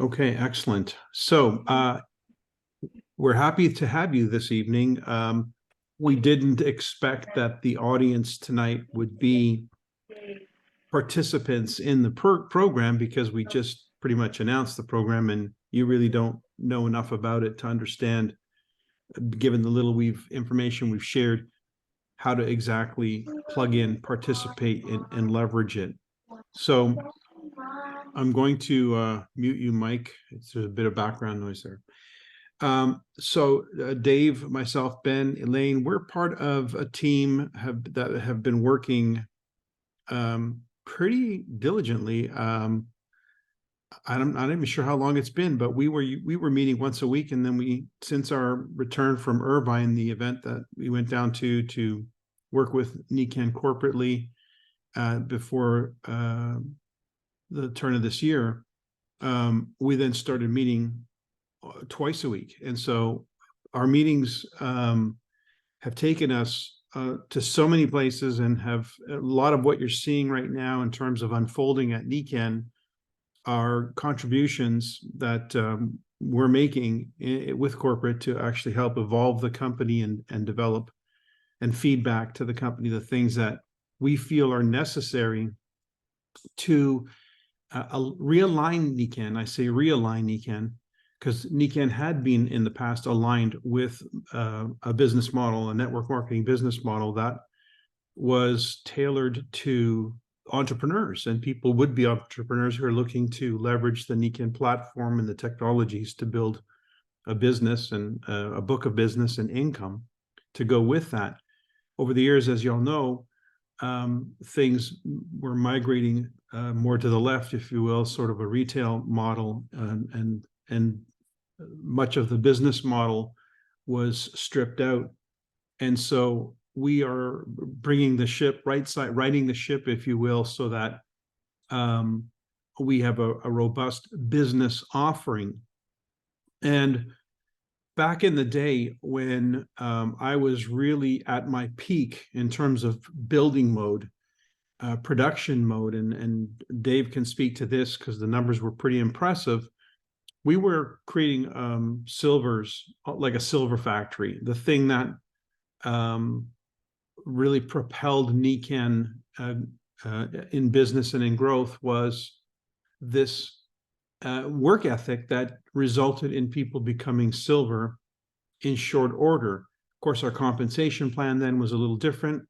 Okay, excellent. So we're happy to have you this evening. We didn't expect that the audience tonight would be participants in the program because we just pretty much announced the program and you really don't know enough about it to understand, given the little information we've shared, how to exactly plug in, participate, and leverage it. So I'm going to mute you, Mike. It's a bit of background noise there. So Dave, myself, Ben, Elaine, we're part of a team that have been working pretty diligently. I'm not even sure how long it's been, but we were meeting once a week, and then since our return from Irvine, the event that we went down to work with NICAN corporately before the turn of this year, we then started meeting twice a week, and so our meetings have taken us to so many places, and have a lot of what you're seeing right now in terms of unfolding at NICAN are contributions that we're making with corporate to actually help evolve the company and develop and feedback to the company the things that we feel are necessary to realign NICAN. I say realign NICAN because NICAN had been in the past aligned with a business model, a network marketing business model that was tailored to entrepreneurs and people would-be entrepreneurs who are looking to leverage the NICAN platform and the technologies to build a business and a book of business and income to go with that. Over the years, as y'all know, things were migrating more to the left, if you will, sort of a retail model, and much of the business model was stripped out. And so we are bringing the ship righting the ship, if you will, so that we have a robust business offering. And back in the day when I was really at my peak in terms of building mode, production mode, and Dave can speak to this because the numbers were pretty impressive. We were creating silvers, like a silver factory. The thing that really propelled NICAN in business and in growth was this work ethic that resulted in people becoming silver in short order. Of course, our compensation plan then was a little different.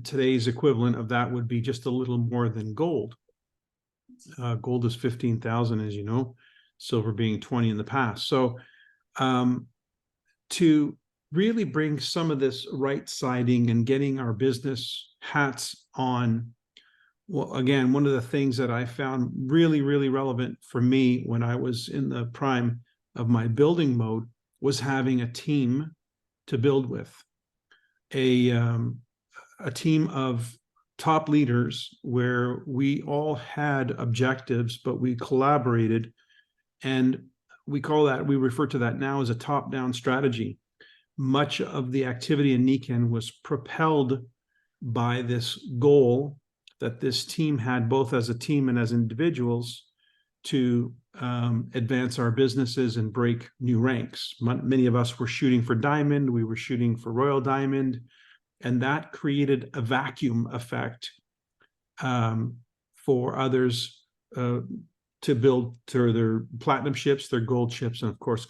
Today's equivalent of that would be just a little more than gold. Gold is 15,000, as you know, silver being 20 in the past. So to really bring some of this right siding and getting our business hats on, well, again, one of the things that I found really, really relevant for me when I was in the prime of my building mode was having a team to build with, a team of top leaders where we all had objectives, but we collaborated, and we refer to that now as a top-down strategy. Much of the activity in NICAN was propelled by this goal that this team had, both as a team and as individuals, to advance our businesses and break new ranks. Many of us were shooting for diamond, we were shooting for royal diamond, and that created a vacuum effect for others to build to their platinum ships, their gold ships, and of course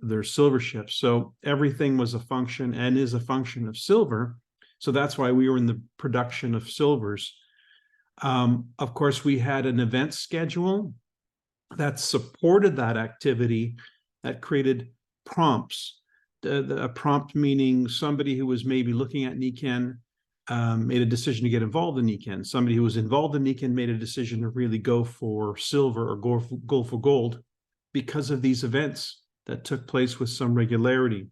their silver ships. So everything was a function and is a function of silver. So that's why we were in the production of silvers. Of course, we had an event schedule that supported that activity, that created prompts. A prompt meaning somebody who was maybe looking at NICAN made a decision to get involved in NICAN. Somebody who was involved in NICAN made a decision to really go for silver or go for gold because of these events that took place with some regularity.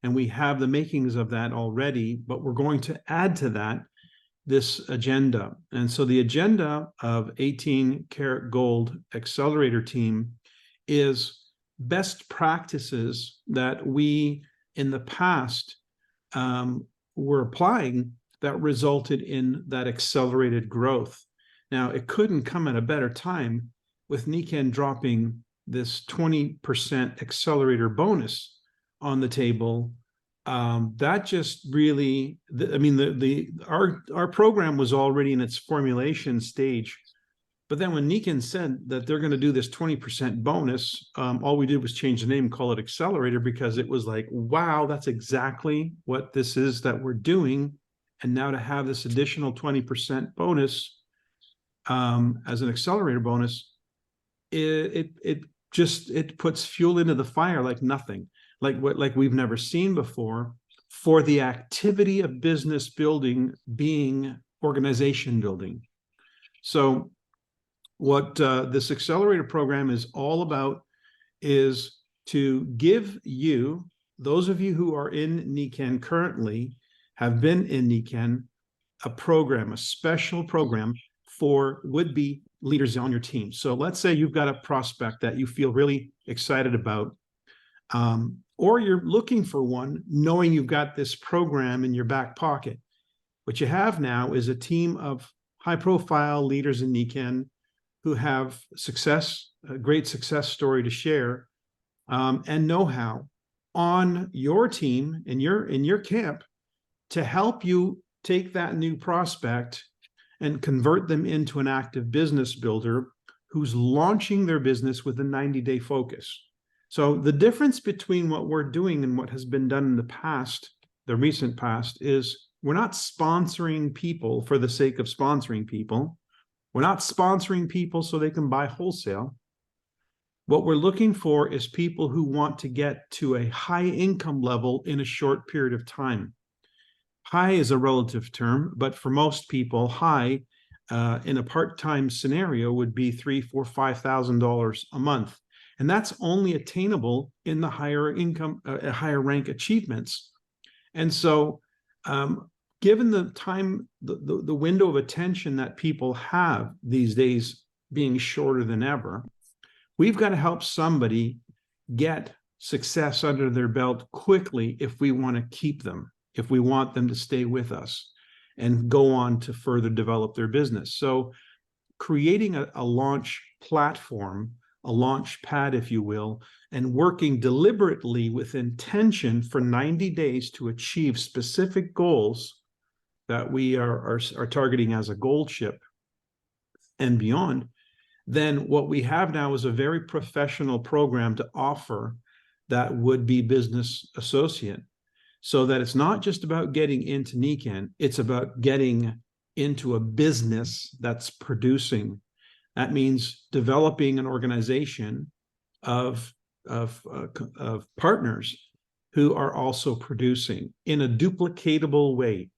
And we have the makings of that already, but we're going to add to that this agenda. And so the agenda of 18 Karat Gold Accelerator team is best practices that we in the past were applying that resulted in that accelerated growth. Now, it couldn't come at a better time with Niken dropping this 20% accelerator bonus on the table. That just really, I mean, our program was already in its formulation stage. But then when Niken said that they're going to do this 20% bonus, all we did was change the name, call it Accelerator, because it was like, wow, that's exactly what this is that we're doing. And now to have this additional 20% bonus as an accelerator bonus, it puts fuel into the fire like nothing, like we've never seen before, for the activity of business building being organization building. So what this accelerator program is all about is to give you, those of you who are in Niken currently, have been in Niken, a program, a special program for would-be leaders on your team. So let's say you've got a prospect that you feel really excited about, or you're looking for one, knowing you've got this program in your back pocket. What you have now is a team of high-profile leaders in Niken who have success, a great success story to share, and know-how on your team, in your camp, to help you take that new prospect and convert them into an active business builder who's launching their business with a 90-day focus. So the difference between what we're doing and what has been done in the past, the recent past, is we're not sponsoring people for the sake of sponsoring people. We're not sponsoring people so they can buy wholesale. What we're looking for is people who want to get to a high income level in a short period of time. High is a relative term, but for most people, high in a part-time scenario would be $3,000, $4,000, $5,000 a month. And that's only attainable in the higher income, higher rank achievements. And so given the time, the window of attention that people have these days being shorter than ever, we've got to help somebody get success under their belt quickly if we want to keep them, if we want them to stay with us and go on to further develop their business. So creating a launch platform, a launch pad, if you will, and working deliberately with intention for 90 days to achieve specific goals that we are targeting as a gold ship and beyond, then what we have now is a very professional program to offer that would-be business associate, so that it's not just about getting into Niken, it's about getting into a business that's producing. That means developing an organization of partners who are also producing in a duplicatable way,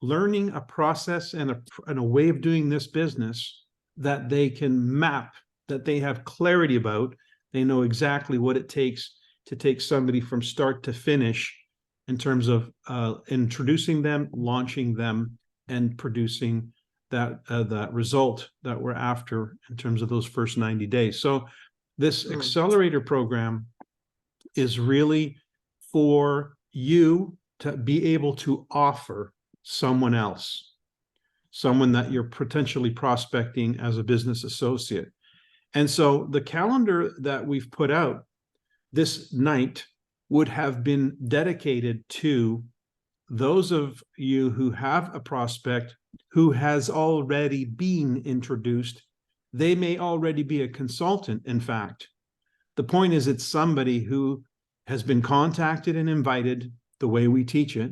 learning a process and a way of doing this business that they can map, that they have clarity about. They know exactly what it takes to take somebody from start to finish in terms of introducing them, launching them, and producing that result that we're after in terms of those first 90 days. So this accelerator program is really for you to be able to offer someone else, someone that you're potentially prospecting as a business associate. And so the calendar that we've put out this night would have been dedicated to those of you who have a prospect who has already been introduced. They may already be a consultant, in fact. The point is, it's somebody who has been contacted and invited the way we teach it,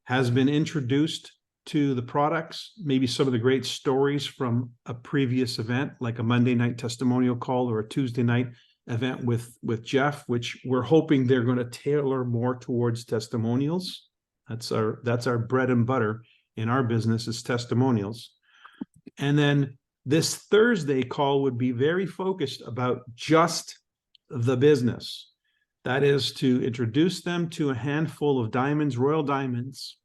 has been introduced to the products, maybe some of the great stories from a previous event, like a Monday night testimonial call or a Tuesday night event with Jeff, which we're hoping they're going to tailor more towards testimonials. That's our bread and butter in our business, is testimonials. And then this Thursday call would be very focused about just the business. That is to introduce them to a handful of diamonds, royal diamonds,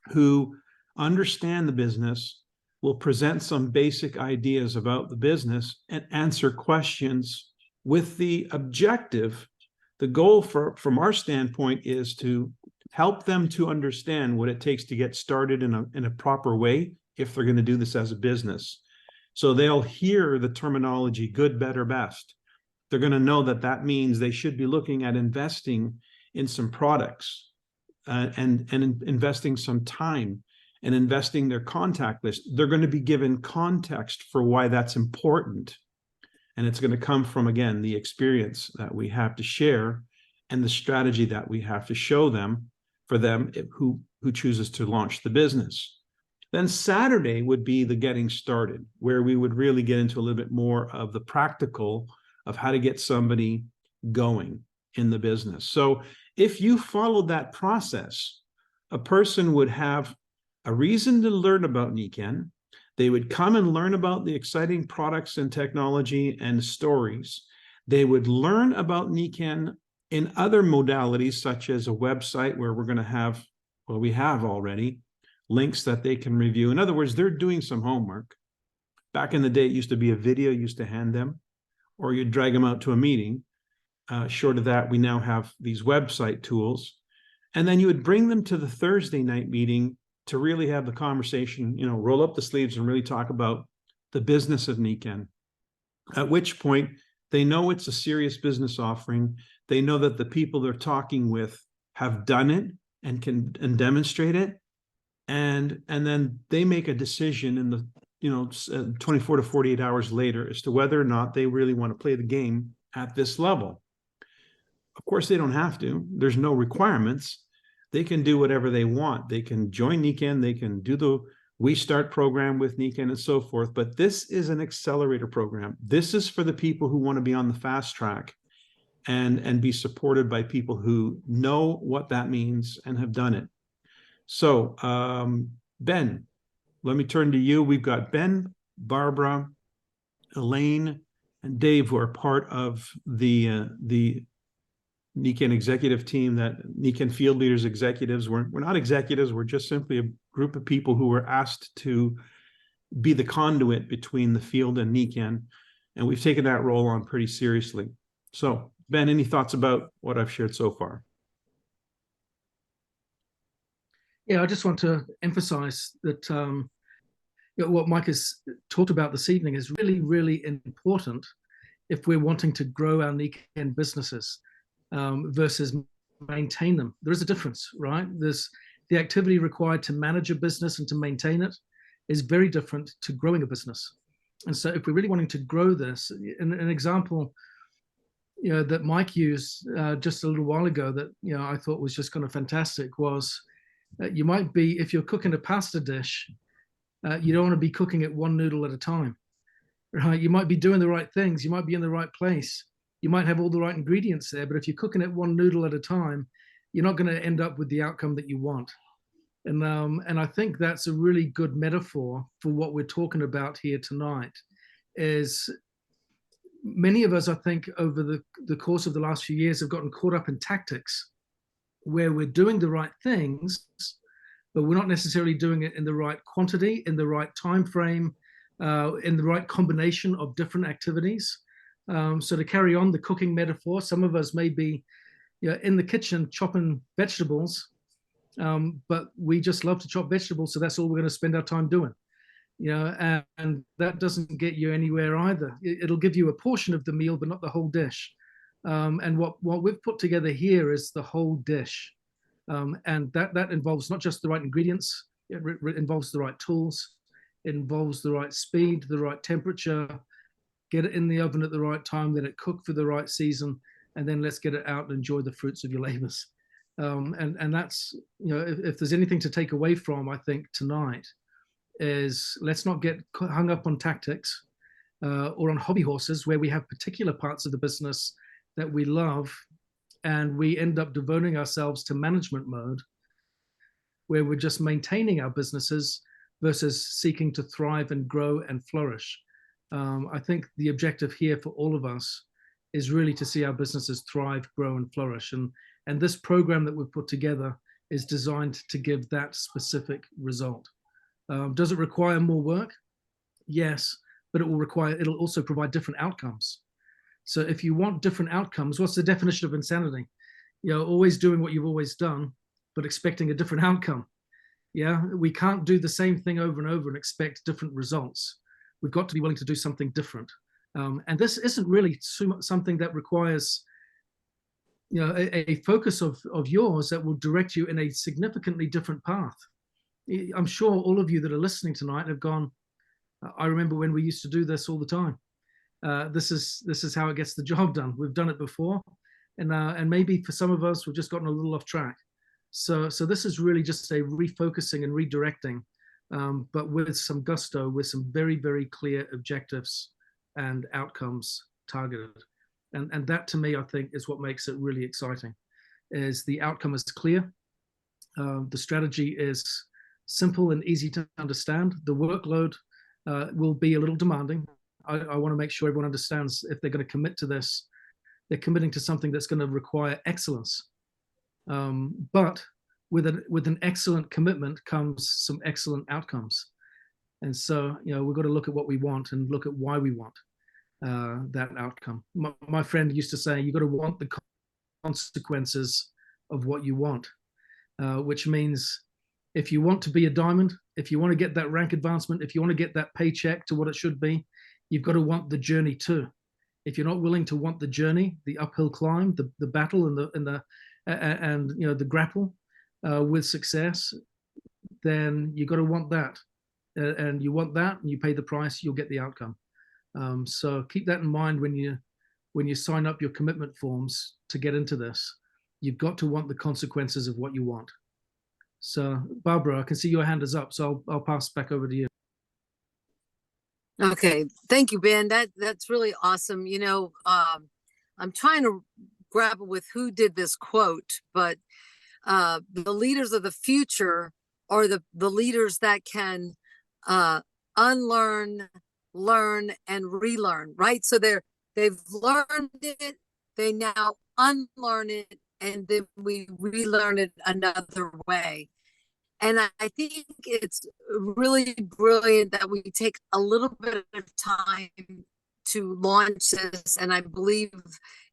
who understand the business, will present some basic ideas about the business, and answer questions with the objective. The goal from our standpoint is to help them to understand what it takes to get started in a proper way if they're going to do this as a business. So they'll hear the terminology good, better, best. They're going to know that that means they should be looking at investing in some products and investing some time and investing their contact list. They're going to be given context for why that's important. And it's going to come from, again, the experience that we have to share and the strategy that we have to show them for them who chooses to launch the business. Then Saturday would be the getting started, where we would really get into a little bit more of the practical of how to get somebody going in the business. So if you followed that process, a person would have a reason to learn about Nikken. They would come and learn about the exciting products and technology and stories. They would learn about Nikken in other modalities, such as a website where we're going to have, well, we have already, links that they can review. In other words, they're doing some homework. Back in the day, it used to be a video you used to hand them, or you'd drag them out to a meeting. Short of that, we now have these website tools. And then you would bring them to the Thursday night meeting to really have the conversation, roll up the sleeves and really talk about the business of Nikken. At which point, they know it's a serious business offering. They know that the people they're talking with have done it and can demonstrate it. And then they make a decision in the 24 to 48 hours later as to whether or not they really want to play the game at this level. Of course, they don't have to. There's no requirements. They can do whatever they want. They can join Nikken. They can do the We Start program with Nikken and so forth. But this is an accelerator program. This is for the people who want to be on the fast track and be supported by people who know what that means and have done it. So, Ben, let me turn to you. We've got Ben, Barbara, Elaine, and Dave, who are part of the Nikken executive team, that Nikken Field Leaders executives. We're not executives. We're just simply a group of people who were asked to be the conduit between the field and Nikken. And we've taken that role on pretty seriously. So, Ben, any thoughts about what I've shared so far? Yeah, I just want to emphasize that what Mike has talked about this evening is really, really important if we're wanting to grow our Nikken businesses versus maintain them. There is a difference, right? There's the activity required to manage a business and to maintain it is very different to growing a business. And so if we're really wanting to grow this, an example that Mike used just a little while ago that I thought was just kind of fantastic was you might be, if you're cooking a pasta dish, you don't want to be cooking it one noodle at a time, right? You might be doing the right things, you might be in the right place, you might have all the right ingredients there, but if you're cooking it one noodle at a time, you're not going to end up with the outcome that you want. And I think that's a really good metaphor for what we're talking about here tonight. Is many of us, I think, over the course of the last few years have gotten caught up in tactics where we're doing the right things, but we're not necessarily doing it in the right quantity, in the right time frame, in the right combination of different activities. So to carry on the cooking metaphor, some of us may be in the kitchen chopping vegetables, but we just love to chop vegetables, so that's all we're going to spend our time doing. And that doesn't get you anywhere either. It'll give you a portion of the meal, but not the whole dish. And what we've put together here is the whole dish. And that involves not just the right ingredients, it involves the right tools, it involves the right speed, the right temperature, get it in the oven at the right time, let it cook for the right season, and then let's get it out and enjoy the fruits of your labors. And that's, if there's anything to take away from, I think, tonight, is let's not get hung up on tactics or on hobby horses where we have particular parts of the business that we love and we end up devoting ourselves to management mode where we're just maintaining our businesses versus seeking to thrive and grow and flourish. I think the objective here for all of us is really to see our businesses thrive, grow, and flourish. And this program that we've put together is designed to give that specific result. Does it require more work? Yes, but it'll also provide different outcomes. So if you want different outcomes, what's the definition of insanity? Always doing what you've always done but expecting a different outcome. Yeah, we can't do the same thing over and over and expect different results. We've got to be willing to do something different. And this isn't really something that requires, a focus of yours that will direct you in a significantly different path. I'm sure all of you that are listening tonight have gone, I remember when we used to do this all the time. This is how it gets the job done. We've done it before, and maybe for some of us, we've just gotten a little off track. So this is really just a refocusing and redirecting, but with some gusto, with some very, very clear objectives and outcomes targeted. And that, to me, I think, is what makes it really exciting, is the outcome is clear. The strategy is simple and easy to understand. The workload will be a little demanding. I want to make sure everyone understands, if they're going to commit to this, they're committing to something that's going to require excellence. But with an excellent commitment comes some excellent outcomes. And so, we've got to look at what we want and look at why we want that outcome. My friend used to say, you've got to want the consequences of what you want, which means if you want to be a diamond, if you want to get that rank advancement, if you want to get that paycheck to what it should be, you've got to want the journey too. If you're not willing to want the journey, the uphill climb, the battle, and the grapple with success, then you got to want that, and you want that, and you pay the price, you'll get the outcome. So keep that in mind when you sign up your commitment forms to get into this. You've got to want the consequences of what you want. So, Barbara, I can see your hand is up, so I'll pass back over to you. Okay, thank you, Ben. That's really awesome. I'm trying to grapple with who did this quote, but the leaders of the future are the leaders that can unlearn, learn, and relearn, right? So they've learned it, they now unlearn it, and then we relearn it another way. And I think it's really brilliant that we take a little bit of time to launch this. And I believe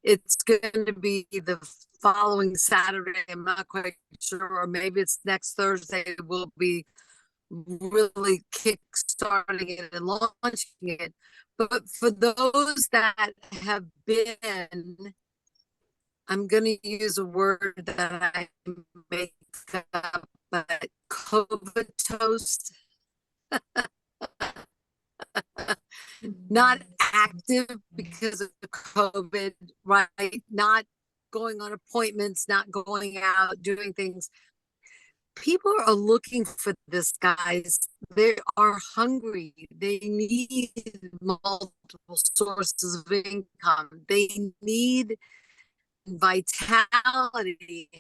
it's going to be the following Saturday. I'm not quite sure, or maybe it's next Thursday. We'll be really kickstarting it and launching it. But for those that have been, I'm going to use a word that I make up, but COVID toast. Not active because of the COVID, right? Not going on appointments, not going out, doing things. People are looking for this, guys. They are hungry. They need multiple sources of income. They need vitality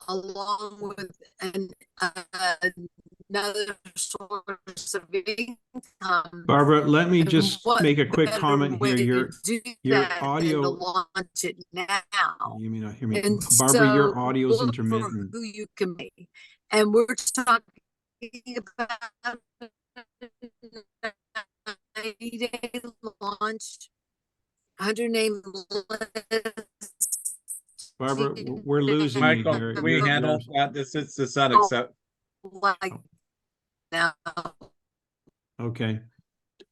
along with another source of income. Barbara, let me And just what make a quick better comment here. way to do Your that than to audio, launch it now? you may not hear me. And Barbara, so your audio is look for intermittent. who you can be. And we're talking about 90-day launch, 100-name list. Barbara, we're losing you Michael, here. can we handle that? This is unacceptable. Like now. Okay.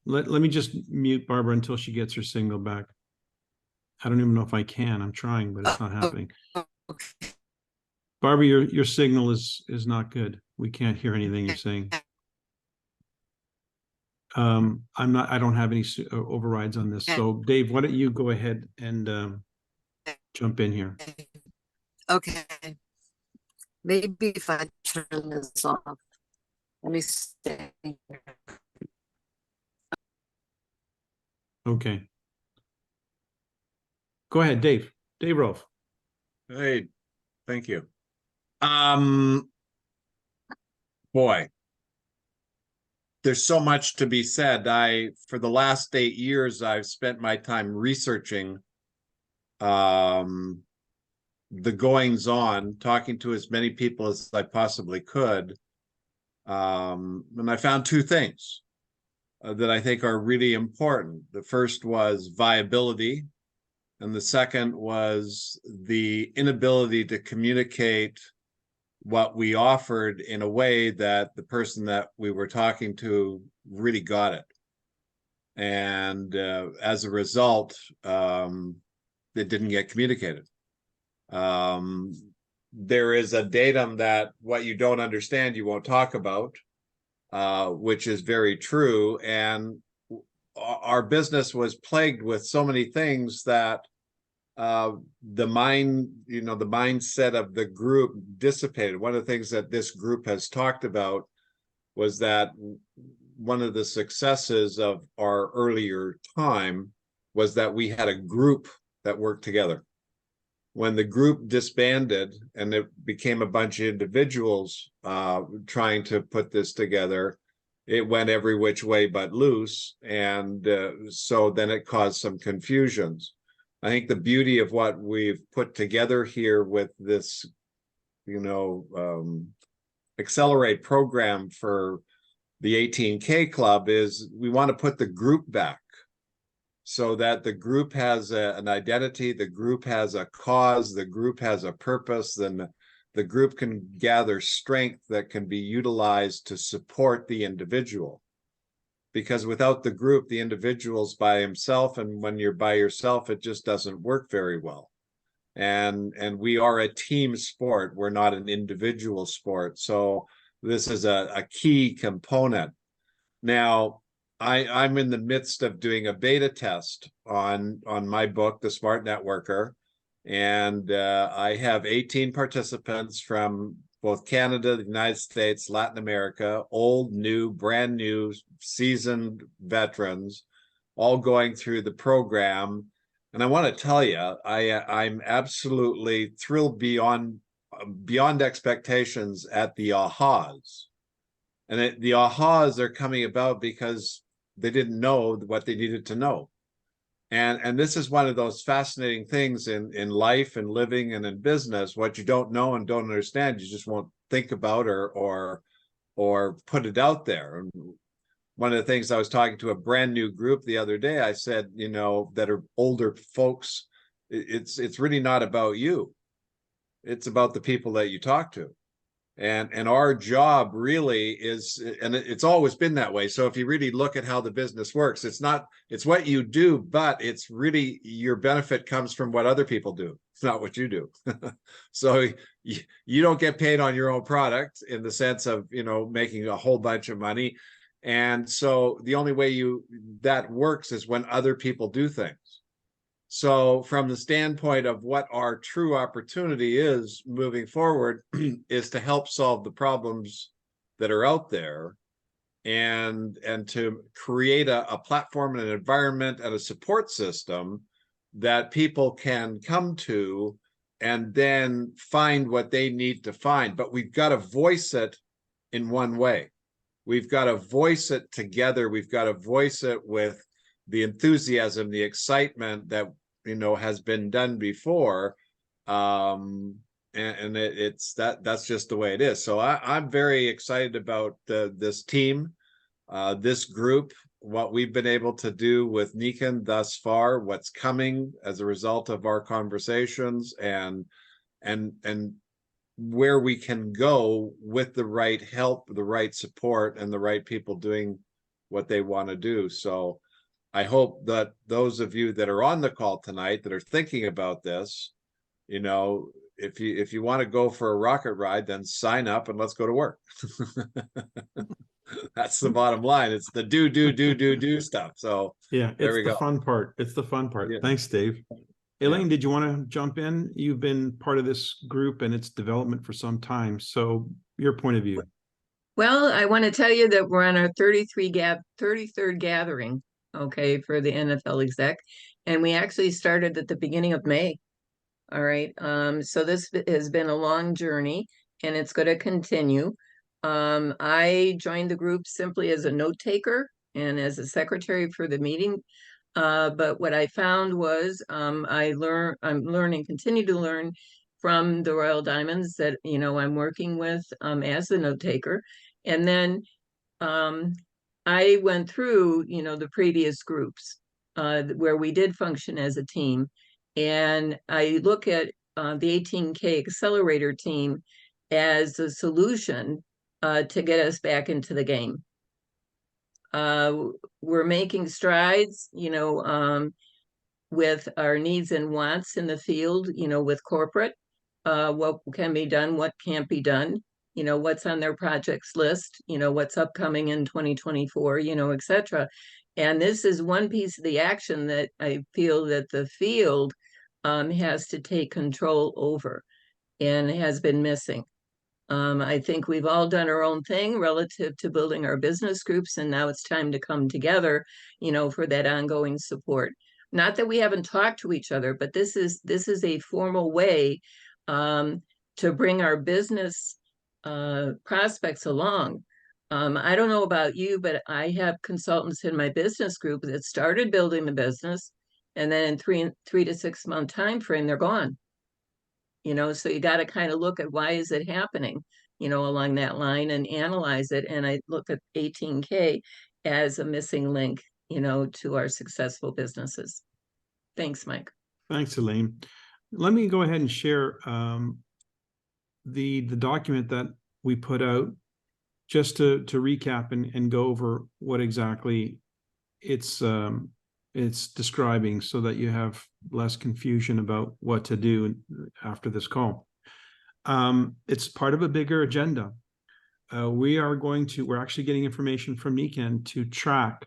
Let me just mute Barbara until she gets her signal back. I don't even know if I can. I'm trying, but it's not happening. Barbara, your signal is not good. We can't hear anything you're saying. I don't have any overrides on this. So Dave, why don't you go ahead and jump in here? Okay. Maybe if I turn this off. Let me stay. Okay. Go ahead, Dave. Dave Rolfe. Hey, thank you. Boy, there's so much to be said. For the last 8 years, I've spent my time researching the goings on, talking to as many people as I possibly could. And I found two things that I think are really important. The first was viability, and the second was the inability to communicate what we offered in a way that the person that we were talking to really got it. And as a result, it didn't get communicated. There is a datum that what you don't understand, you won't talk about, which is very true. And our business was plagued with so many things that the mindset of the group dissipated. One of the things that this group has talked about was that one of the successes of our earlier time was that we had a group that worked together. When the group disbanded and it became a bunch of individuals trying to put this together, it went every which way but loose. And so then it caused some confusions. I think the beauty of what we've put together here with this, Accelerate program for the 18K Club is we want to put the group back so that the group has an identity, the group has a cause, the group has a purpose, then the group can gather strength that can be utilized to support the individual. Because without the group, the individual's by himself, and when you're by yourself, it just doesn't work very well. And we are a team sport. We're not an individual sport. So this is a key component. Now, I'm in the midst of doing a beta test on my book, The Smart Networker. And I have 18 participants from both Canada, the United States, Latin America, old, new, brand new, seasoned veterans, all going through the program. And I want to tell you, I'm absolutely thrilled beyond expectations at the ahas. And the ahas are coming about because they didn't know what they needed to know. And this is one of those fascinating things in life and living and in business. What you don't know and don't understand, you just won't think about or put it out there. And one of the things I was talking to a brand new group the other day, I said, that are older folks, it's really not about you. It's about the people that you talk to. And our job really is, and it's always been that way. So if you really look at how the business works, it's what you do, but it's really your benefit comes from what other people do. It's not what you do. So you don't get paid on your own product in the sense of, making a whole bunch of money. And so the only way that works is when other people do things. So from the standpoint of what our true opportunity is moving forward is to help solve the problems that are out there and to create a platform and an environment and a support system that people can come to and then find what they need to find. But we've got to voice it in one way. We've got to voice it together. We've got to voice it with the enthusiasm, the excitement that has been done before, and that's just the way it is. So I'm very excited about this team, this group, what we've been able to do with Nikan thus far, what's coming as a result of our conversations, and where we can go with the right help, the right support, and the right people doing what they want to do. So I hope that those of you that are on the call tonight that are thinking about this, if you want to go for a rocket ride, then sign up and let's go to work. That's the bottom line. It's the do stuff. So yeah, there it's we the go. fun part. It's the fun part. Yeah. Thanks, Dave. Elaine, did you want to jump in? You've been part of this group and its development for some time. So your point of view. Well, I want to tell you that we're on our 33rd gathering, okay, for the NFL exec. And we actually started at the beginning of May. All right. So this has been a long journey and it's going to continue. I joined the group simply as a note taker and as a secretary for the meeting. But what I found was I'm learning, continue to learn from the Royal Diamonds that, I'm working with as the note taker. And then I went through, the previous groups where we did function as a team. And I look at the 18K Accelerator team as a solution to get us back into the game. We're making strides, with our needs and wants in the field, with corporate, what can be done, what can't be done, what's on their projects list, what's upcoming in 2024, etc. And this is one piece of the action that I feel that the field has to take control over and has been missing. I think we've all done our own thing relative to building our business groups, and now it's time to come together, for that ongoing support. Not that we haven't talked to each other, but this is a formal way to bring our business prospects along. I don't know about you, but I have consultants in my business group that started building the business, and then in three to 6 month time frame, they're gone. So you got to kind of look at why is it happening, along that line and analyze it. And I look at 18K as a missing link, to our successful businesses. Thanks, Mike. Thanks, Elaine. Let me go ahead and share the document that we put out, just to recap and go over what exactly it's describing, so that you have less confusion about what to do after this call. It's part of a bigger agenda. We're actually getting information from NECAN to track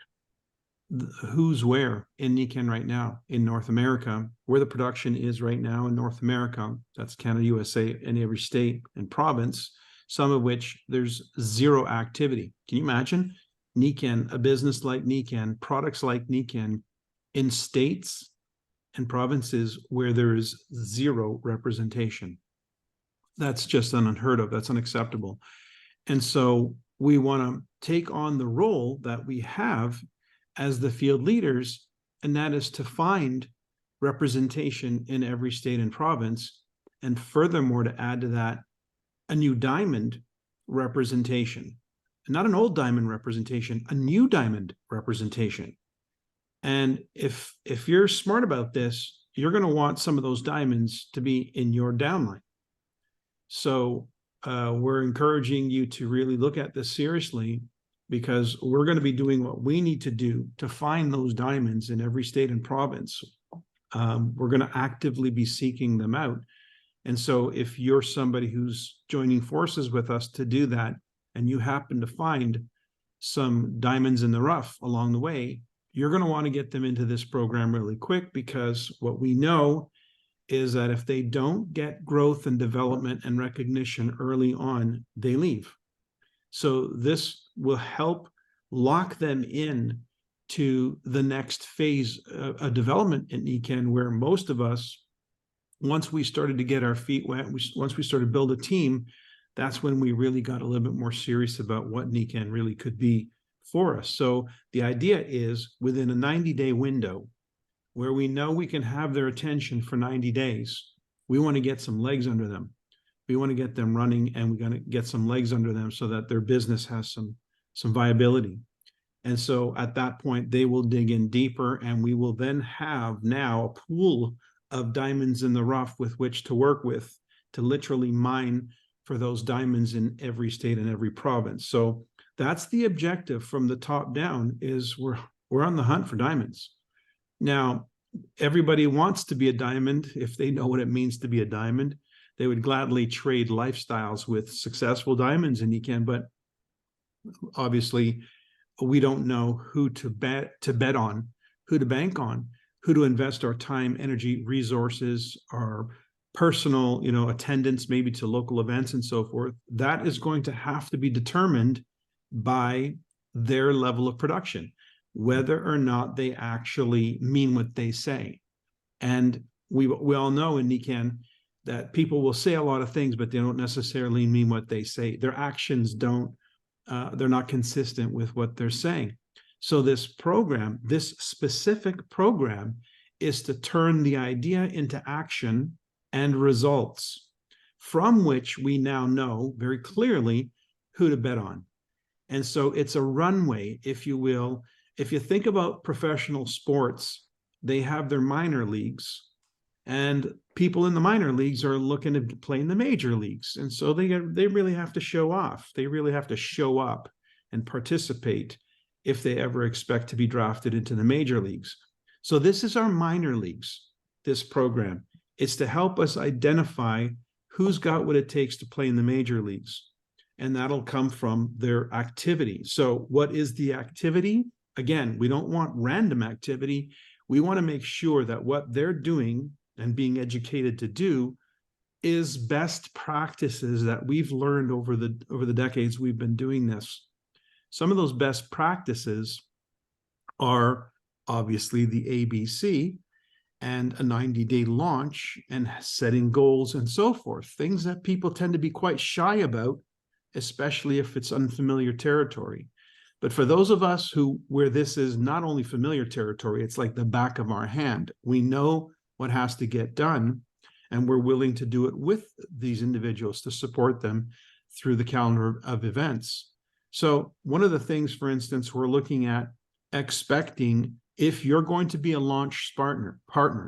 who's where in NECAN right now in North America, where the production is right now in North America. That's Canada, USA, and every state and province, some of which there's zero activity. Can you imagine NECAN, a business like NECAN, products like NECAN, in states and provinces where there is zero representation? That's just unheard of. That's unacceptable. And so we want to take on the role that we have as the field leaders, and that is to find representation in every state and province, and furthermore, to add to that a new diamond representation, not an old diamond representation, a new diamond representation. And if you're smart about this, you're going to want some of those diamonds to be in your downline. So we're encouraging you to really look at this seriously, because we're going to be doing what we need to do to find those diamonds in every state and province. We're going to actively be seeking them out. And so if you're somebody who's joining forces with us to do that, and you happen to find some diamonds in the rough along the way, you're going to want to get them into this program really quick, because what we know is that if they don't get growth and development and recognition early on, they leave. So this will help lock them in to the next phase of development in NECAN, where most of us, once we started to get our feet wet, once we started to build a team, that's when we really got a little bit more serious about what NECAN really could be for us. So the idea is, within a 90-day window, where we know we can have their attention for 90 days, we want to get some legs under them. We want to get them running, and we're going to get some legs under them so that their business has some viability. And so at that point, they will dig in deeper, and we will then have now a pool of diamonds in the rough with which to work with, to literally mine for those diamonds in every state and every province. So that's the objective from the top down, is we're on the hunt for diamonds. Now, everybody wants to be a diamond if they know what it means to be a diamond. They would gladly trade lifestyles with successful diamonds in NECAN, but obviously we don't know who to bet on, who to bank on, who to invest our time, energy, resources, our personal, attendance, maybe to local events and so forth. That is going to have to be determined by their level of production, whether or not they actually mean what they say. And we all know in NECAN that people will say a lot of things, but they don't necessarily mean what they say. Their actions they're not consistent with what they're saying. So this program, this specific program, is to turn the idea into action and results, from which we now know very clearly who to bet on. And so it's a runway, if you will. If you think about professional sports, they have their minor leagues, And people in the minor leagues are looking to play in the major leagues. And so they really have to show off. They really have to show up and participate if they ever expect to be drafted into the major leagues. So this is our minor leagues, this program. It's to help us identify who's got what it takes to play in the major leagues. And that'll come from their activity. So what is the activity? Again, we don't want random activity. We want to make sure that what they're doing and being educated to do is best practices that we've learned over the decades we've been doing this. Some of those best practices are obviously the ABC and a 90-day launch and setting goals and so forth, things that people tend to be quite shy about, especially if it's unfamiliar territory. But for those of us where this is not only familiar territory, it's like the back of our hand. We know what has to get done, and we're willing to do it with these individuals to support them through the calendar of events. So one of the things, for instance, we're looking at expecting, if you're going to be a launch partner,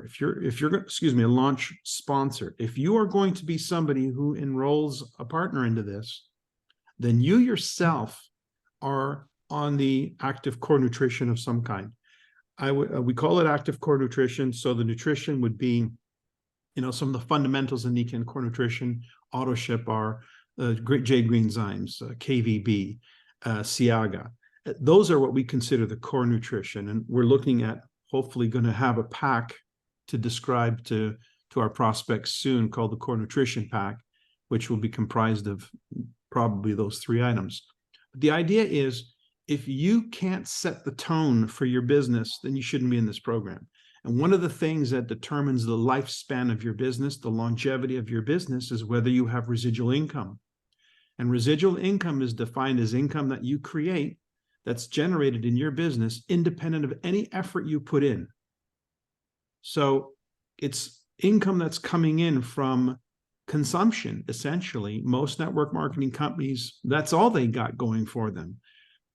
if you're a launch sponsor, if you are going to be somebody who enrolls a partner into this, then you yourself are on the active core nutrition of some kind. We call it active core nutrition. So the nutrition would be, some of the fundamentals in Nikken core nutrition. Autoship are Jade Greenzymes, KVB, Siaga. Those are what we consider the core nutrition. And we're looking at hopefully going to have a pack to describe to our prospects soon called the core nutrition pack, which will be comprised of probably those 3 items. But the idea is, if you can't set the tone for your business, then you shouldn't be in this program. And one of the things that determines the lifespan of your business, the longevity of your business, is whether you have residual income. And residual income is defined as income that you create that's generated in your business independent of any effort you put in. So it's income that's coming in from consumption, essentially. Most network marketing companies, that's all they got going for them.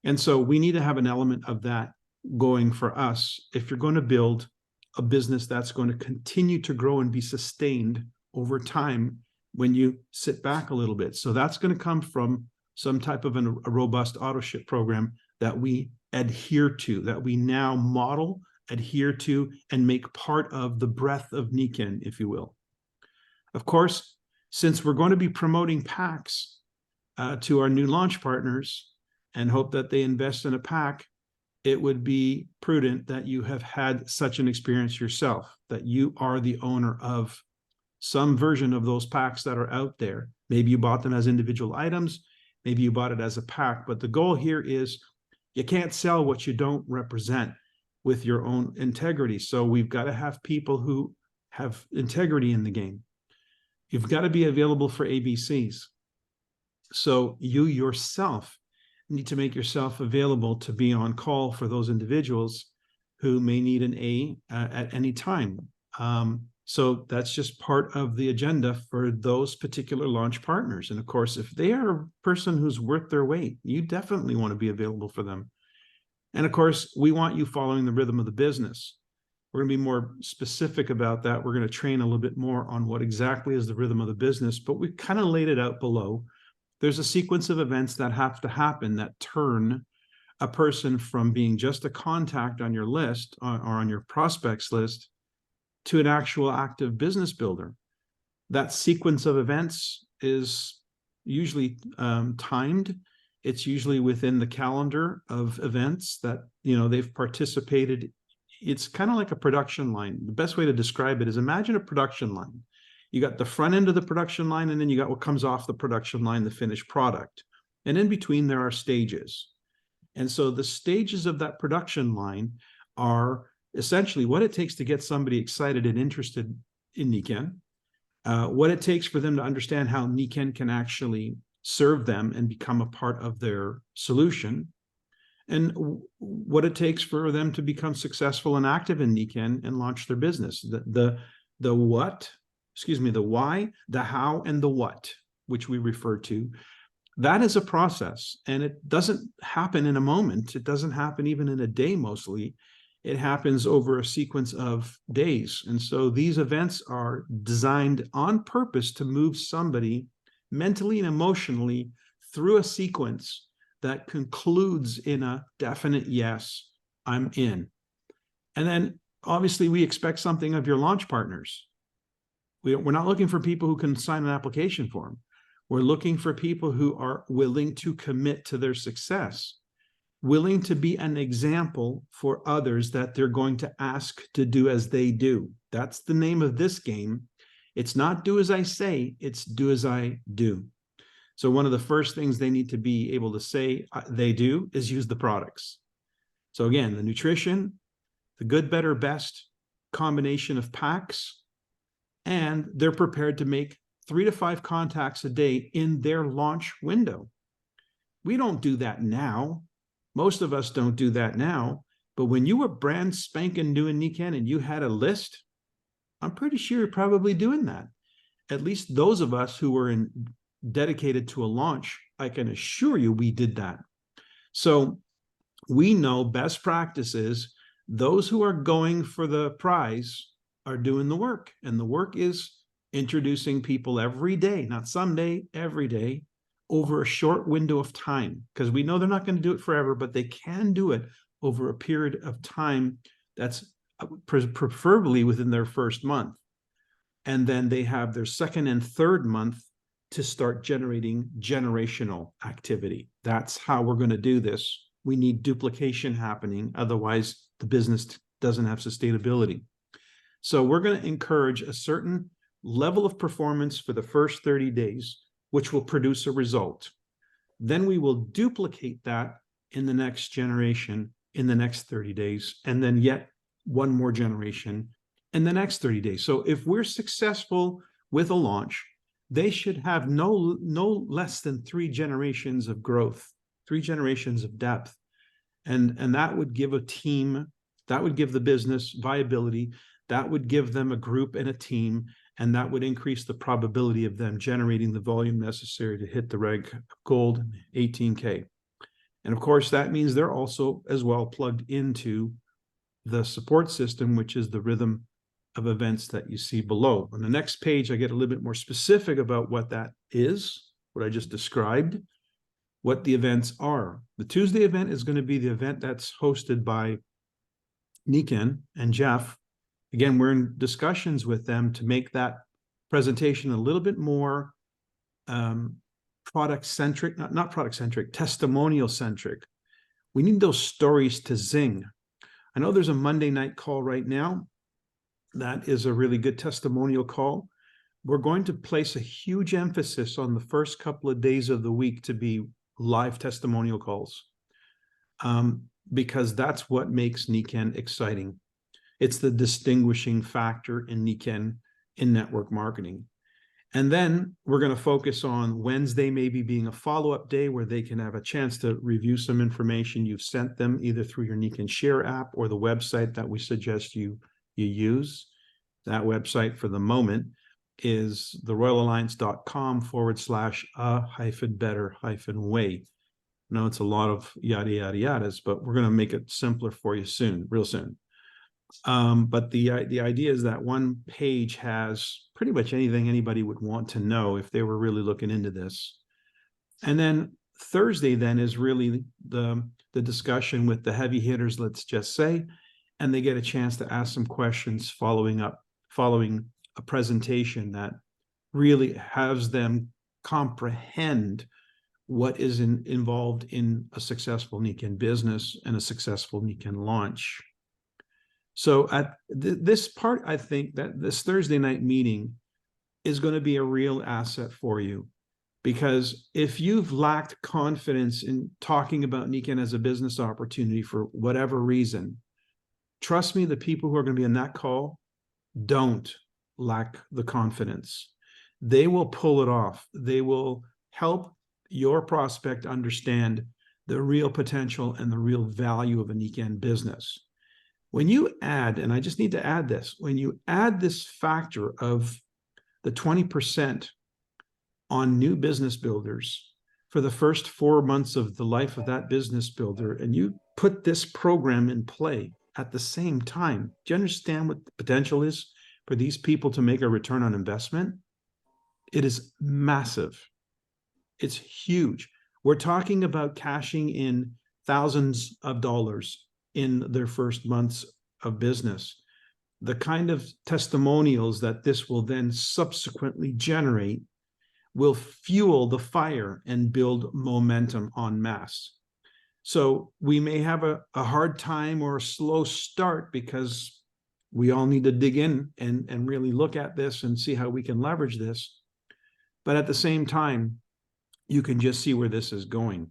And so we need to have an element of that going for us if you're going to build a business that's going to continue to grow and be sustained over time when you sit back a little bit. So that's going to come from some type of a robust auto-ship program that we adhere to, that we now model, adhere to, and make part of the breadth of Nikken, if you will. Of course, since we're going to be promoting packs to our new launch partners and hope that they invest in a pack, it would be prudent that you have had such an experience yourself, that you are the owner of some version of those packs that are out there. Maybe you bought them as individual items, maybe you bought it as a pack, but the goal here is you can't sell what you don't represent with your own integrity. So we've got to have people who have integrity in the game. You've got to be available for ABCs. So you yourself need to make yourself available to be on call for those individuals who may need an A at any time. So that's just part of the agenda for those particular launch partners. And of course, if they are a person who's worth their weight, you definitely want to be available for them. And of course, we want you following the rhythm of the business. We're going to be more specific about that. We're going to train a little bit more on what exactly is the rhythm of the business, but we kind of laid it out below. There's a sequence of events that have to happen that turn a person from being just a contact on your list or on your prospects list to an actual active business builder. That sequence of events is usually timed. It's usually within the calendar of events that they've participated. It's kind of like a production line. The best way to describe it is, imagine a production line. You got the front end of the production line, and then you got what comes off the production line, the finished product. And in between, there are stages. And so the stages of that production line are essentially what it takes to get somebody excited and interested in Nikken, what it takes for them to understand how Nikken can actually serve them and become a part of their solution, and what it takes for them to become successful and active in Nikken and launch their business. The why, the how, and the what, which we refer to. That is a process, and it doesn't happen in a moment. It doesn't happen even in a day mostly. it happens over a sequence of days. And so these events are designed on purpose to move somebody mentally and emotionally through a sequence that concludes in a definite yes, I'm in. And then obviously we expect something of your launch partners. We're not looking for people who can sign an application form. We're looking for people who are willing to commit to their success, willing to be an example for others that they're going to ask to do as they do. That's the name of this game. It's not do as I say, it's do as I do. So one of the first things they need to be able to say they do is use the products. So again, the nutrition, the good, better, best combination of packs, and they're prepared to make 3 to 5 contacts a day in their launch window. We don't do that now. Most of us don't do that now. But when you were brand spanking new in Nikken and you had a list, I'm pretty sure you're probably doing that. At least those of us who were dedicated to a launch, I can assure you we did that. So we know best practices. Those who are going for the prize are doing the work. And the work is introducing people every day, not someday, every day, over a short window of time. Because we know they're not going to do it forever, but they can do it over a period of time that's preferably within their first month. And then they have their second and third month to start generating generational activity. That's how we're going to do this. We need duplication happening. Otherwise, the business doesn't have sustainability. So we're going to encourage a certain level of performance for the first 30 days, which will produce a result. Then we will duplicate that in the next generation in the next 30 days, and then yet one more generation in the next 30 days. So if we're successful with a launch, they should have no less than 3 generations of growth, 3 generations of depth. And that would give a team, that would give the business viability, that would give them a group and a team, and that would increase the probability of them generating the volume necessary to hit the reg gold 18K. And of course, that means they're also as well plugged into the support system, which is the rhythm of events that you see below. On the next page, I get a little bit more specific about what that is, what I just described, what the events are. The Tuesday event is going to be the event that's hosted by Nikken and Jeff. Again, we're in discussions with them to make that presentation a little bit more product-centric, not product-centric, testimonial-centric. We need those stories to zing. I know there's a Monday night call right now. That is a really good testimonial call. We're going to place a huge emphasis on the first couple of days of the week to be live testimonial calls, because that's what makes Nikken exciting. It's the distinguishing factor in Nikken in network marketing. And then we're going to focus on Wednesday maybe being a follow-up day where they can have a chance to review some information you've sent them either through your Nikken Share app or the website that we suggest you use. That website for the moment is theroyalalliance.com/a-better-way. Now it's a lot of yada, yada, yadas, but we're going to make it simpler for you soon, real soon. But the idea is that one page has pretty much anything anybody would want to know if they were really looking into this. And then Thursday then is really the discussion with the heavy hitters, let's just say, and they get a chance to ask some questions following a presentation that really has them comprehend what is involved in a successful Nikken business and a successful Nikken launch. So at this part, I think that this Thursday night meeting is going to be a real asset for you, because if you've lacked confidence in talking about Nikken as a business opportunity for whatever reason, trust me, the people who are going to be in that call don't lack the confidence. They will pull it off. They will help your prospect understand the real potential and the real value of a Nikken business. When you add, and I just need to add this, when you add this factor of the 20% on new business builders for the first 4 months of the life of that business builder, and you put this program in play, at the same time, do you understand what the potential is for these people to make a return on investment? It is massive. It's huge. We're talking about cashing in thousands of dollars in their first months of business. The kind of testimonials that this will then subsequently generate will fuel the fire and build momentum en masse. So we may have a hard time or a slow start because we all need to dig in and really look at this and see how we can leverage this. But at the same time, you can just see where this is going.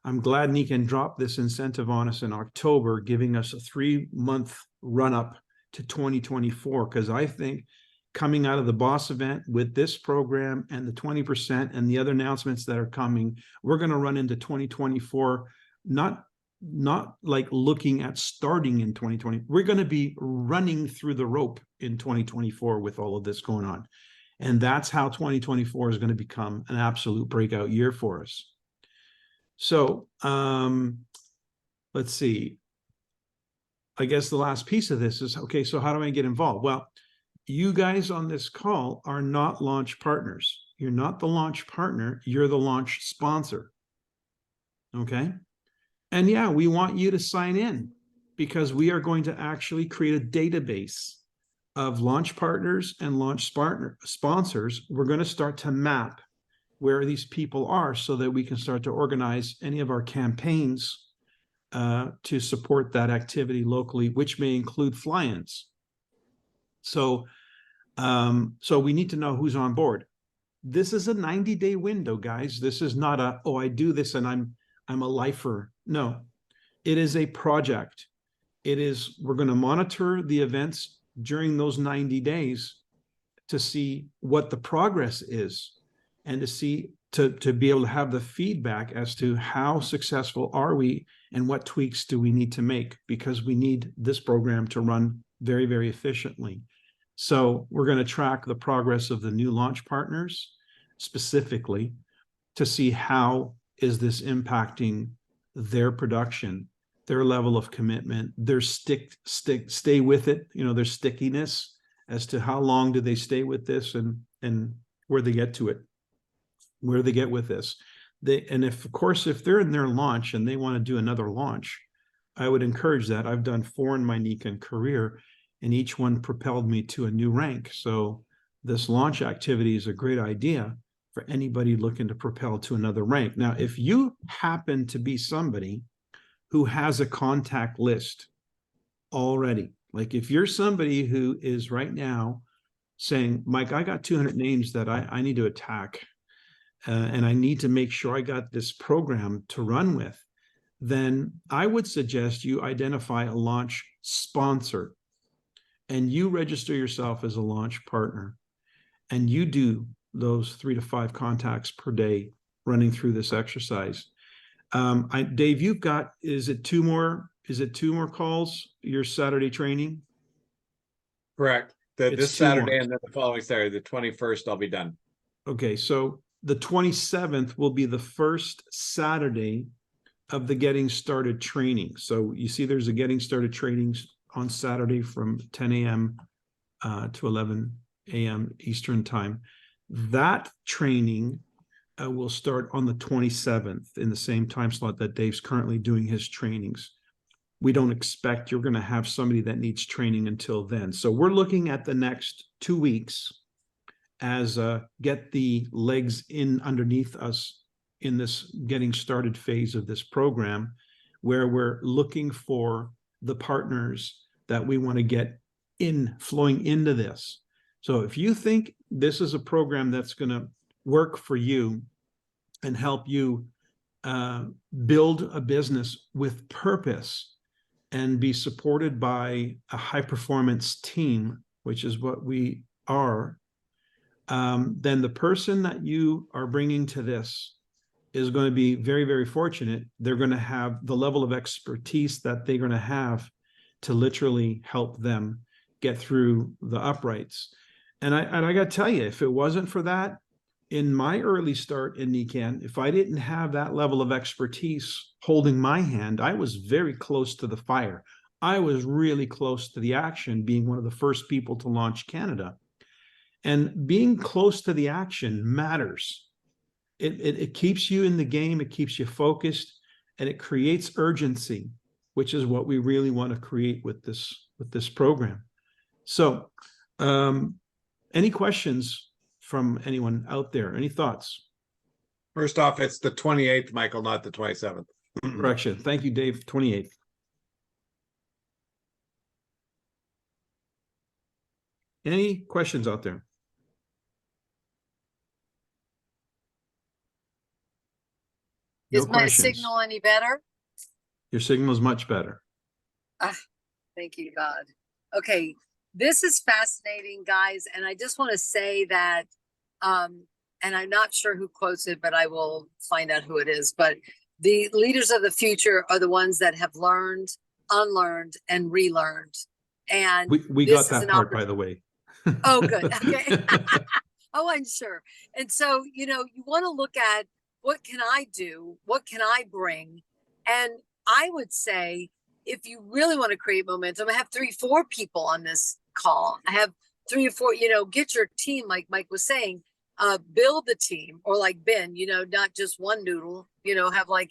I'm glad Nikan dropped this incentive on us in October, giving us a 3-month run up to 2024, because I think coming out of the boss event with this program and the 20% and the other announcements that are coming, we're going to run into 2024, not like looking at starting in 2020. We're going to be running through the rope in 2024 with all of this going on. And that's how 2024 is going to become an absolute breakout year for us. So let's see. I guess the last piece of this is, okay, so how do I get involved? Well, you guys on this call are not launch partners. You're not the launch partner. You're the launch sponsor. Okay. And yeah, we want you to sign in because we are going to actually create a database of launch partners and launch sponsors. We're going to start to map where these people are so that we can start to organize any of our campaigns to support that activity locally, which may include fly-ins. So we need to know who's on board. This is a 90-day window, guys. This is not a, oh, I do this and I'm a lifer. No, it is a project. It is, we're going to monitor the events during those 90 days to see what the progress is and to see, to be able to have the feedback as to how successful are we and what tweaks do we need to make, because we need this program to run very, very efficiently. So we're going to track the progress of the new launch partners specifically to see how is this impacting their production, their level of commitment, their stay with it, you know, their stickiness as to how long do they stay with this and where they get to it, where they get with this. And if, of course, if they're in their launch and they want to do another launch, I would encourage that. I've done 4 in my Nikan career, and each one propelled me to a new rank. So this launch activity is a great idea for anybody looking to propel to another rank. Now, if you happen to be somebody who has a contact list already, like if you're somebody who is right now saying, Mike, I got 200 names that I need to attack, and I need to make sure I got this program to run with, then I would suggest you identify a launch sponsor and you register yourself as a launch partner, and you do those 3 to 5 contacts per day running through this exercise. Dave, you've got, is it 2 more calls, your Saturday training? Correct. It's This 2 more. Saturday and then the following Saturday, the 21st, I'll be done. Okay, so the 27th will be the first Saturday of the Getting Started training. So you see there's a Getting Started training on Saturday from 10 a.m. To 11 a.m. Eastern time. That training will start on the 27th in the same time slot that Dave's currently doing his trainings. We don't expect you're going to have somebody that needs training until then. So we're looking at the next 2 weeks as get the legs in underneath us in this getting started phase of this program, where we're looking for the partners that we want to get in, flowing into this. So if you think this is a program that's going to work for you and help you build a business with purpose and be supported by a high performance team, which is what we are, then the person that you are bringing to this is going to be very, very fortunate. They're going to have the level of expertise that they're going to have to literally help them get through the uprights. And I got to tell you, if it wasn't for that, in my early start in Nikan, if I didn't have that level of expertise holding my hand, I was very close to the fire. I was really close to the action, being one of the first people to launch Canada. And being close to the action matters. It keeps you in the game, it keeps you focused, and it creates urgency, which is what we really want to create with this program. So, any questions from anyone out there? Any thoughts? First off, it's the 28th, Michael, not the 27th. Correction. Thank you, Dave. 28th. Any questions out there? Is my signal any better? Your signal is much better. Thank you, God. Okay, this is fascinating, guys, and I just want to say that, and I'm not sure who quotes it, but I will find out who it is. But the leaders of the future are the ones that have learned, unlearned, and relearned. And we got that part, by the way. Oh, good. Okay. Oh, I'm sure. And so, you want to look at, what can I do? What can I bring? And I would say, if you really want to create momentum, I have 3-4 people on this call. I have 3 or 4, get your team, like Mike was saying, build the team, or like Ben, not just one noodle, have 8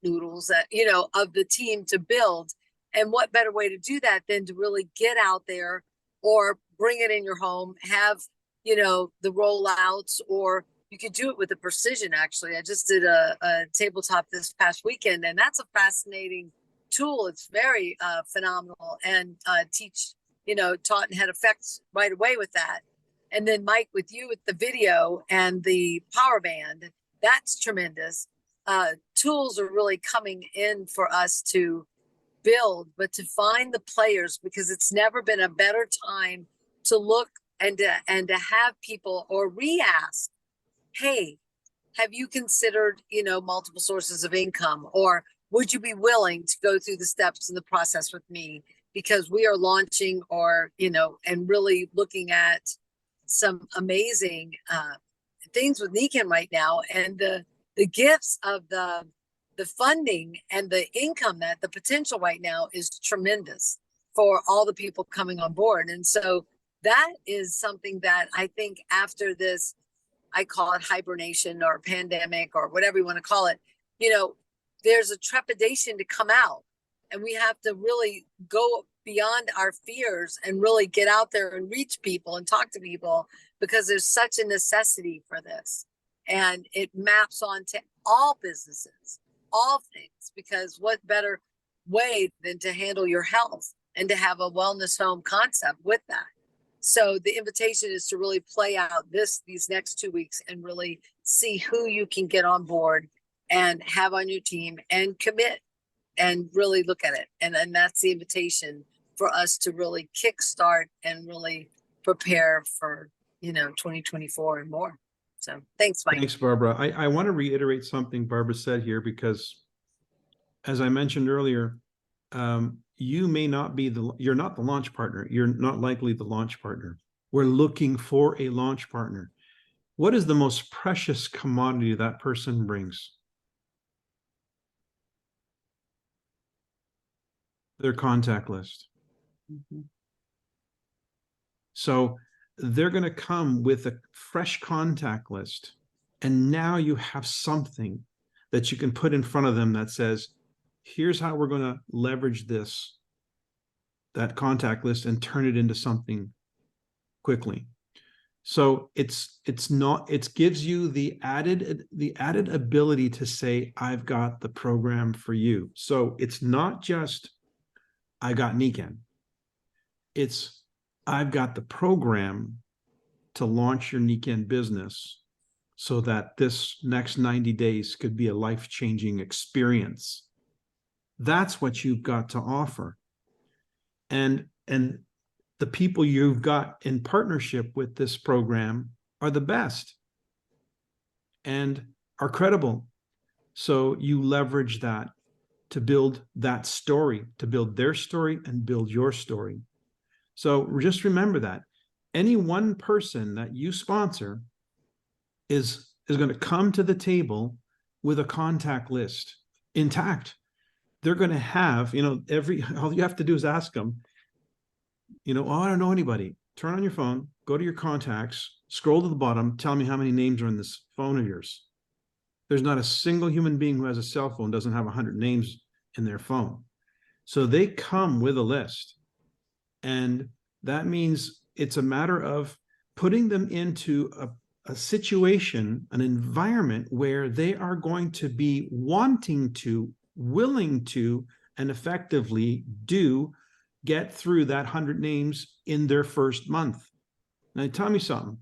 noodles that, of the team to build. And what better way to do that than to really get out there, or bring it in your home, have, the rollouts, or you could do it with the precision. Actually, I just did a tabletop this past weekend, and that's a fascinating tool. It's very phenomenal, and taught and had effects right away with that. And then Mike, with you with the video and the power band, that's tremendous. Tools are really coming in for us to build, but to find the players, because it's never been a better time to look and to have people, or re-ask, hey, have you considered, multiple sources of income, or would you be willing to go through the steps in the process with me? Because we are launching, or, and really looking at some amazing things with NECAN right now, and the gifts of the funding and the income, that the potential right now is tremendous for all the people coming on board. And so that is something that I think after this, I call it hibernation or pandemic or whatever you want to call it, there's a trepidation to come out, and we have to really go beyond our fears and really get out there and reach people and talk to people, because there's such a necessity for this. And it maps onto all businesses, all things, because what better way than to handle your health and to have a wellness home concept with that. So the invitation is to really play out these next 2 weeks and really see who you can get on board and have on your team and commit and really look at it. And that's the invitation for us to really kickstart and really prepare for, 2024 and more. So thanks, Mike. Thanks, Barbara. I want to reiterate something Barbara said here, because as I mentioned earlier, you may not be you're not the launch partner. You're not likely the launch partner. We're looking for a launch partner. What is the most precious commodity that person brings? Their contact list. Mm-hmm. So they're going to come with a fresh contact list. And now you have something that you can put in front of them that says, here's how we're going to leverage that contact list and turn it into something quickly. So it gives you the added ability to say, I've got the program for you. So it's not just, I got NECAN. It's, I've got the program to launch your NECAN business, so that this next 90 days could be a life-changing experience. That's what you've got to offer. And the people you've got in partnership with this program are the best and are credible. So you leverage that to build that story, to build their story and build your story. So just remember that any one person that you sponsor is going to come to the table with a contact list intact. they're going to have, all you have to do is ask them, oh, I don't know anybody. Turn on your phone, go to your contacts, scroll to the bottom, tell me how many names are in this phone of yours. There's not a single human being who has a cell phone doesn't have 100 names in their phone. So they come with a list. And that means it's a matter of putting them into a situation, an environment where they are going to be wanting to, willing to, and effectively get through that 100 names in their first month. Now, tell me something.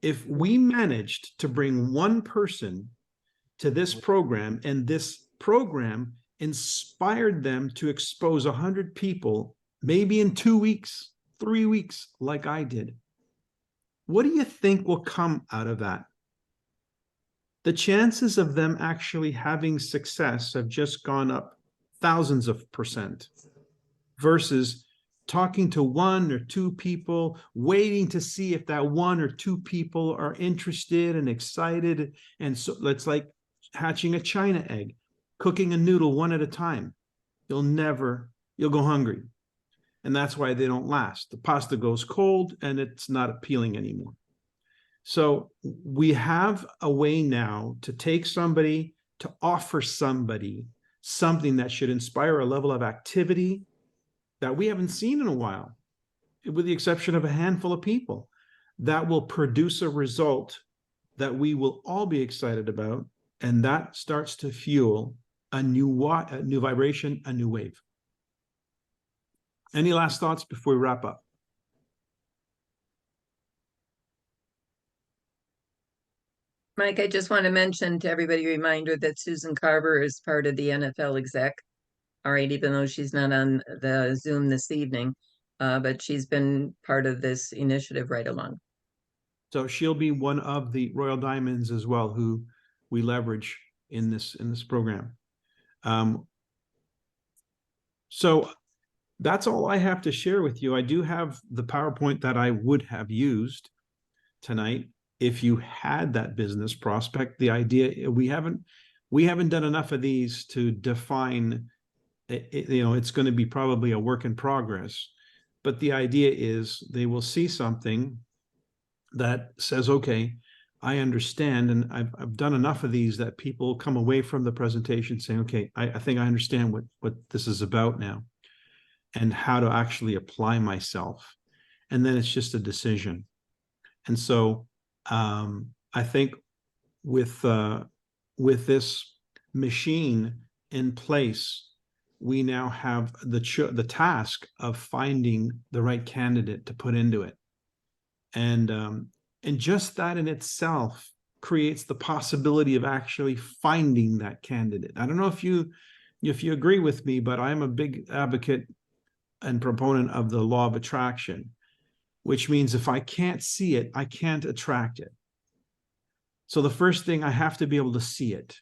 If we managed to bring one person to this program, and this program inspired them to expose 100 people, maybe in 2 weeks, 3 weeks, like I did, what do you think will come out of that? The chances of them actually having success have just gone up thousands of percent versus talking to 1 or 2 people, waiting to see if that 1 or 2 people are interested and excited. And so it's like hatching a China egg, cooking a noodle one at a time. You'll go hungry. And that's why they don't last. The pasta goes cold and it's not appealing anymore. So we have a way now to take somebody, to offer somebody something that should inspire a level of activity that we haven't seen in a while, with the exception of a handful of people, that will produce a result that we will all be excited about. And that starts to fuel a new vibration, a new wave. Any last thoughts before we wrap up? Mike, I just want to mention to everybody, a reminder that Susan Carver is part of the NFL exec. All right, even though she's not on the Zoom this evening, but she's been part of this initiative right along. So she'll be one of the Royal Diamonds as well, who we leverage in this program. So that's all I have to share with you. I do have the PowerPoint that I would have used tonight if you had that business prospect. The idea, we haven't done enough of these to define it. It's going to be probably a work in progress, but the idea is they will see something that says, okay, I understand, and I've done enough of these that people come away from the presentation saying, okay, I think I understand what this is about now and how to actually apply myself. And then it's just a decision. And so I think with this machine in place, we now have the task of finding the right candidate to put into it. And just that in itself creates the possibility of actually finding that candidate. I don't know if you agree with me, but I'm a big advocate and proponent of the law of attraction, which means if I can't see it, I can't attract it. So the first thing, I have to be able to see it.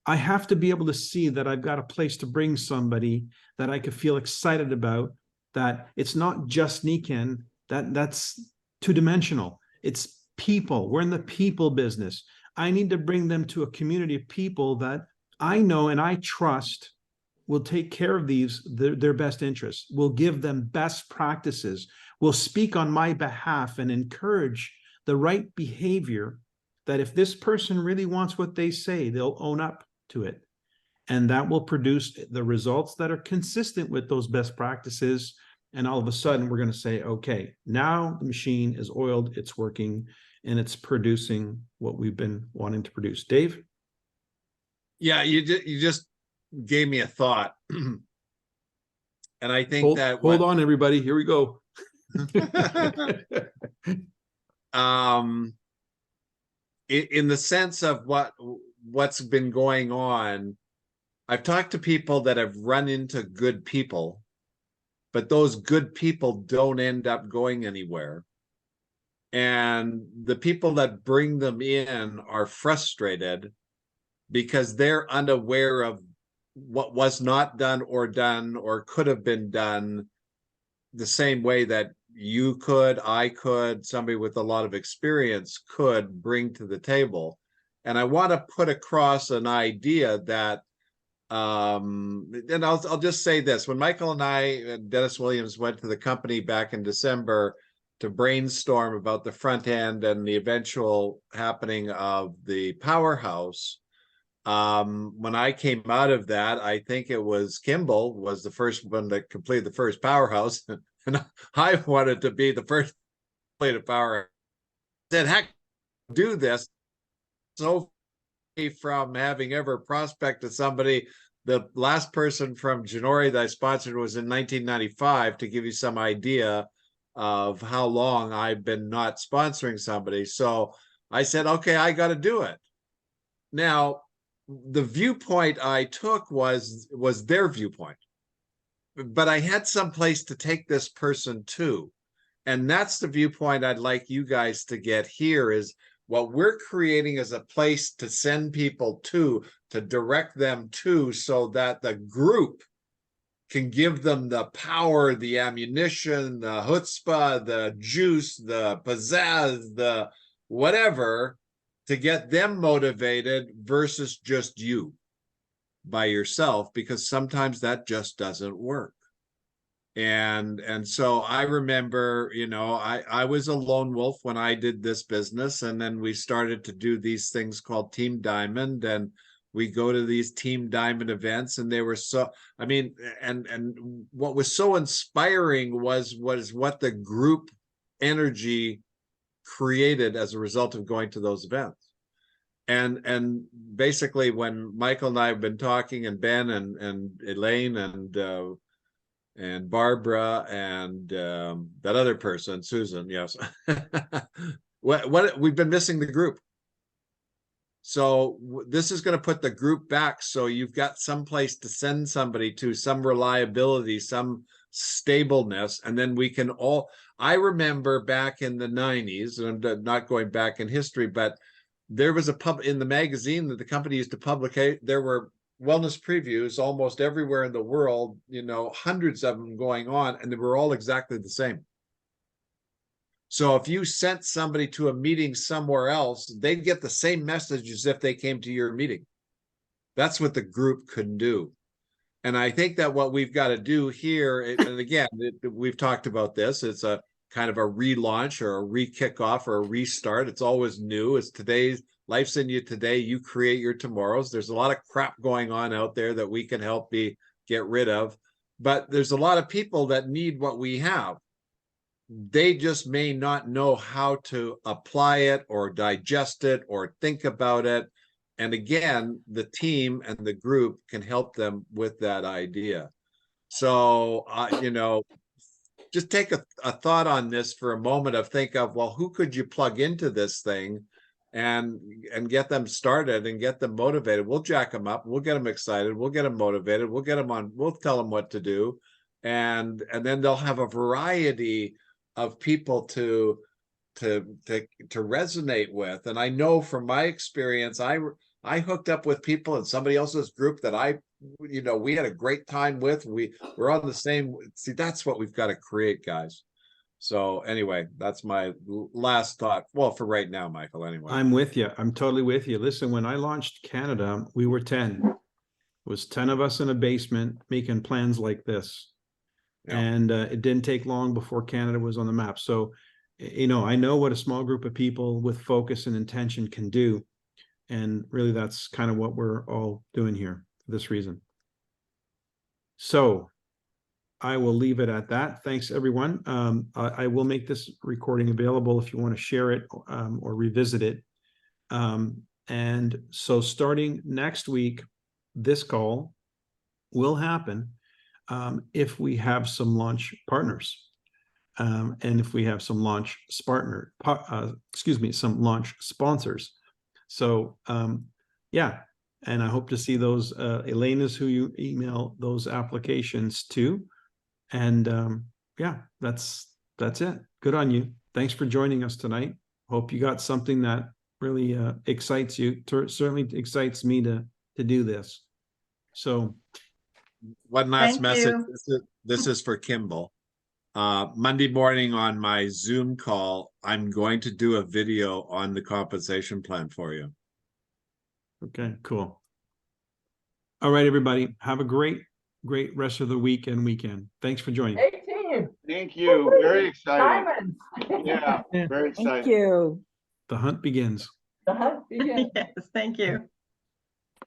I have to be able to see that I've got a place to bring somebody that I could feel excited about, that it's not just Niken, that's two-dimensional. It's people. We're in the people business. I need to bring them to a community of people that I know and I trust will take care of their best interests, will give them best practices, will speak on my behalf and encourage the right behavior, that if this person really wants what they say, they'll own up to it. And that will produce the results that are consistent with those best practices. And all of a sudden, we're going to say, okay, now the machine is oiled, it's working, and it's producing what we've been wanting to produce. Dave? Yeah, you just gave me a thought. And I think hold on, everybody. Here we go. In the sense of what's been going on, I've talked to people that have run into good people, but those good people don't end up going anywhere. And the people that bring them in are frustrated because they're unaware of what was not done or could have been done the same way that you could, I could, somebody with a lot of experience could bring to the table. And I want to put across an idea that And I'll just say this: when Michael and I and Dennis Williams went to the company back in December to brainstorm about the front end and the eventual happening of the powerhouse, when I came out of that, I think it was Kimball was the first one to complete the first powerhouse, and I wanted to be the first to complete a powerhouse. I said, heck, do this. So from having ever prospected somebody, the last person from Janori that I sponsored was in 1995, to give you some idea of how long I've been not sponsoring somebody. So I said, okay, I got to do it. Now, the viewpoint I took was their viewpoint, but I had some place to take this person to. And that's the viewpoint I'd like you guys to get here, is what we're creating is a place to send people to direct them to, so that the group can give them the power, the ammunition, the chutzpah, the juice, the pizzazz, the whatever, to get them motivated versus just you by yourself, because sometimes that just doesn't work. And so I remember, I was a lone wolf when I did this business, and then we started to do these things called Team Diamond, and we go to these Team Diamond events, and they were so, I mean, and what was so inspiring was what the group energy created as a result of going to those events. And basically, when Michael and I have been talking, and Ben and Elaine and Barbara and that other person, Susan, yes. what we've been missing the group. So this is going to put the group back, so you've got some place to send somebody to, some reliability, some stableness, and then we can all, I remember back in the 90s, and I'm not going back in history, but there was a pub in the magazine that the company used to publicate. There were wellness previews almost everywhere in the world, hundreds of them going on, and they were all exactly the same. So if you sent somebody to a meeting somewhere else, they'd get the same message as if they came to your meeting. That's what the group could do. And I think that what we've got to do here, and again, we've talked about this, it's a kind of a relaunch or a re-kickoff or a restart. It's always new. It's today's, life's in you today. You create your tomorrows. There's a lot of crap going on out there that we can help get rid of. But there's a lot of people that need what we have. They just may not know how to apply it or digest it or think about it. And again, the team and the group can help them with that idea. So, just take a thought on this for a moment of think of, well, who could you plug into this thing and get them started and get them motivated? We'll jack them up. We'll get them excited. We'll get them motivated. We'll get them on. We'll tell them what to do. And then they'll have a variety of people to resonate with. And I know from my experience, I hooked up with people in somebody else's group that we had a great time with. We're on the same. See, that's what we've got to create, guys. So anyway, that's my last thought. Well, for right now, Michael, anyway. I'm with you. I'm totally with you. Listen, when I launched Canada, we were 10. It was 10 of us in a basement making plans like this. Yeah. And it didn't take long before Canada was on the map. So, I know what a small group of people with focus and intention can do. And really, that's kind of what we're all doing here for this reason. So I will leave it at that. Thanks, everyone. I will make this recording available if you want to share it or revisit it. And so starting next week, this call will happen if we have some launch partners. And if we have some launch some launch sponsors. So, yeah, and I hope to see those Elena's who you email those applications to. And yeah, that's it. Good on you. Thanks for joining us tonight. Hope you got something that really excites you. Certainly excites me to do this. So, one last message. This is for Kimball. Monday morning on my Zoom call, I'm going to do a video on the compensation plan for you. Okay, cool. All right, everybody. Have a great rest of the week and weekend. Thanks for joining. 18. Thank you. Very exciting. Diamonds. Yeah, Yeah. very Thank exciting. you. The hunt begins. The hunt begins. Yes, thank you.